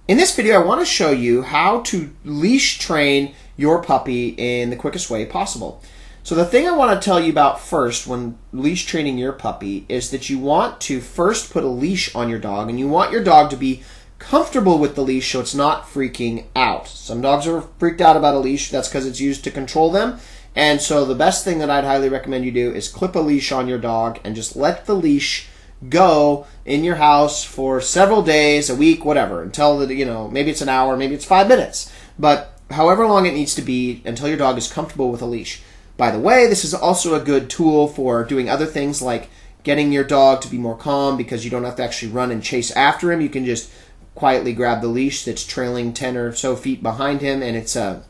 In this video, I want to show you how to leash train your puppy in the quickest way possible. So the thing I want to tell you about first when leash training your puppy is that you want to first put a leash on your dog, and you want your dog to be comfortable with the leash so it's not freaking out. Some dogs are freaked out about a leash. That's because it's used to control them. And so the best thing that I'd highly recommend you do is clip a leash on your dog and just let the leash go in your house for several days, a week, whatever, until maybe it's an hour, maybe it's 5 minutes, but however long it needs to be until your dog is comfortable with a leash. By the way, this is also a good tool for doing other things like getting your dog to be more calm, because you don't have to actually run and chase after him. You can just quietly grab the leash that's trailing 10 or so feet behind him, and it's a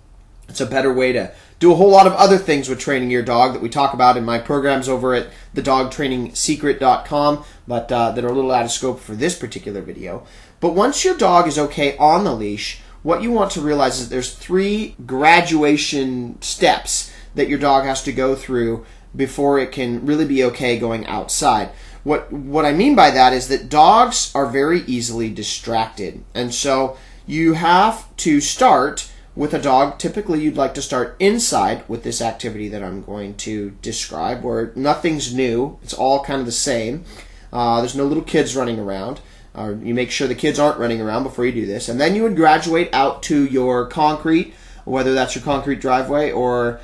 better way to do a whole lot of other things with training your dog that we talk about in my programs over at thedogtrainingsecret.com, but that are a little out of scope for this particular video. But once your dog is okay on the leash, what you want to realize is there's 3 graduation steps that your dog has to go through before it can really be okay going outside. What I mean by that is that dogs are very easily distracted, and so you have to start with a dog. Typically, you'd like to start inside with this activity that I'm going to describe, where nothing's new. It's all kind of the same. There's no little kids running around. You make sure the kids aren't running around before you do this. And then you would graduate out to your concrete, whether that's your concrete driveway or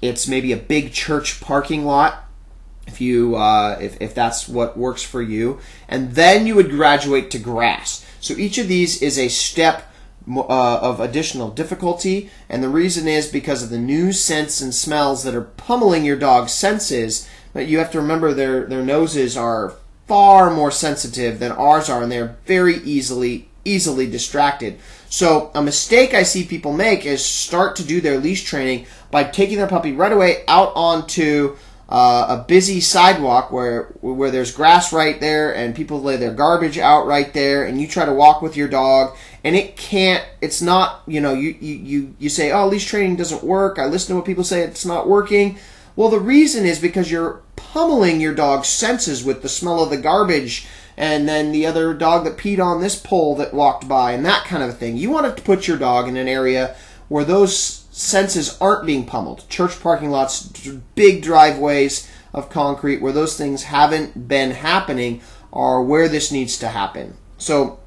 it's maybe a big church parking lot, if that's what works for you. And then you would graduate to grass. So each of these is a step of additional difficulty, and the reason is because of the new scents and smells that are pummeling your dog's senses. But you have to remember their noses are far more sensitive than ours are, and they're very easily distracted. So a mistake I see people make is start to do their leash training by taking their puppy right away out onto a busy sidewalk where there's grass right there and people lay their garbage out right there, and you try to walk with your dog, and it's not, you say, oh, leash training doesn't work. I listen to what people say, it's not working. Well, the reason is because you're pummeling your dog's senses with the smell of the garbage and then the other dog that peed on this pole that walked by and that kind of thing. You want to put your dog in an area where those senses aren't being pummeled. Church parking lots, big driveways of concrete where those things haven't been happening are where this needs to happen. So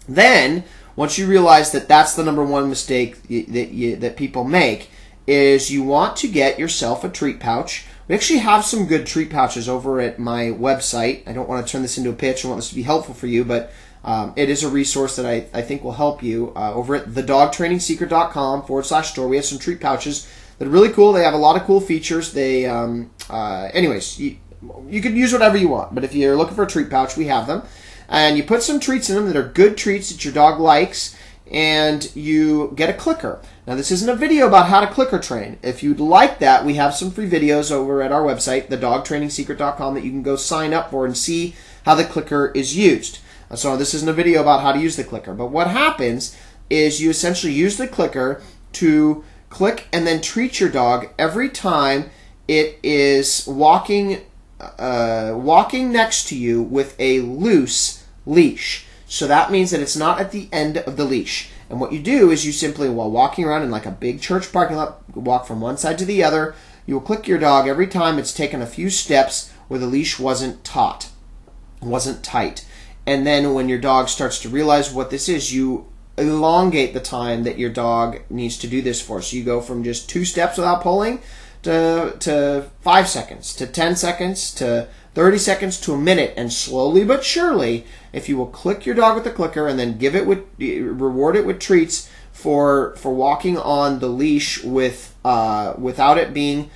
then, once you realize that that's the number one mistake that people make, is you want to get yourself a treat pouch. We actually have some good treat pouches over at my website. I don't want to turn this into a pitch. I want this to be helpful for you, but it is a resource that I think will help you. Over at thedogtrainingsecret.com/store, we have some treat pouches that are really cool. They have a lot of cool features. They, anyways, you can use whatever you want, but if you're looking for a treat pouch, we have them. And you put some treats in them that are good treats that your dog likes, and you get a clicker. Now, this isn't a video about how to clicker train. If you'd like that, we have some free videos over at our website, thedogtrainingsecret.com, that you can go sign up for and see how the clicker is used. So this isn't a video about how to use the clicker. But what happens is you essentially use the clicker to click and then treat your dog every time it is walking next to you with a loose leash. So that means that it's not at the end of the leash. And what you do is you simply, while walking around in like a big church parking lot, walk from one side to the other. You will click your dog every time it's taken a few steps where the leash wasn't tight. And then when your dog starts to realize what this is, you elongate the time that your dog needs to do this for. So you go from just 2 steps without pulling to 5 seconds, to 10 seconds, to 30 seconds, to a minute. And slowly but surely, if you will click your dog with the clicker and then reward it with treats for walking on the leash without it being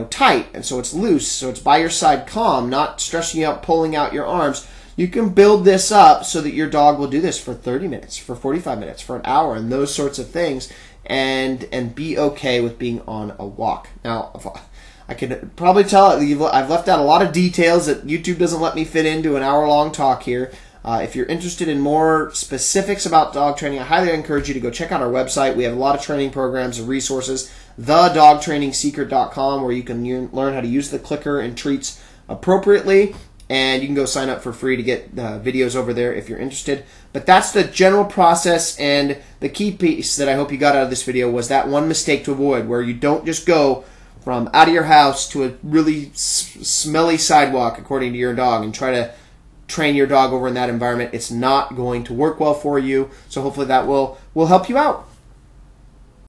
tight, and so it's loose, so it's by your side calm, not stressing you out, pulling out your arms, you can build this up so that your dog will do this for 30 minutes, for 45 minutes, for an hour, and those sorts of things, and be okay with being on a walk. Now, I can probably tell I've left out a lot of details that YouTube doesn't let me fit into an hour-long talk here. If you're interested in more specifics about dog training, I highly encourage you to go check out our website. We have a lot of training programs and resources, thedogtrainingsecret.com, where you can learn how to use the clicker and treats appropriately. and you can go sign up for free to get videos over there if you're interested. But that's the general process, and the key piece that I hope you got out of this video was that one mistake to avoid, where you don't just go from out of your house to a really smelly sidewalk according to your dog and try to train your dog over in that environment. It's not going to work well for you, so hopefully that will help you out.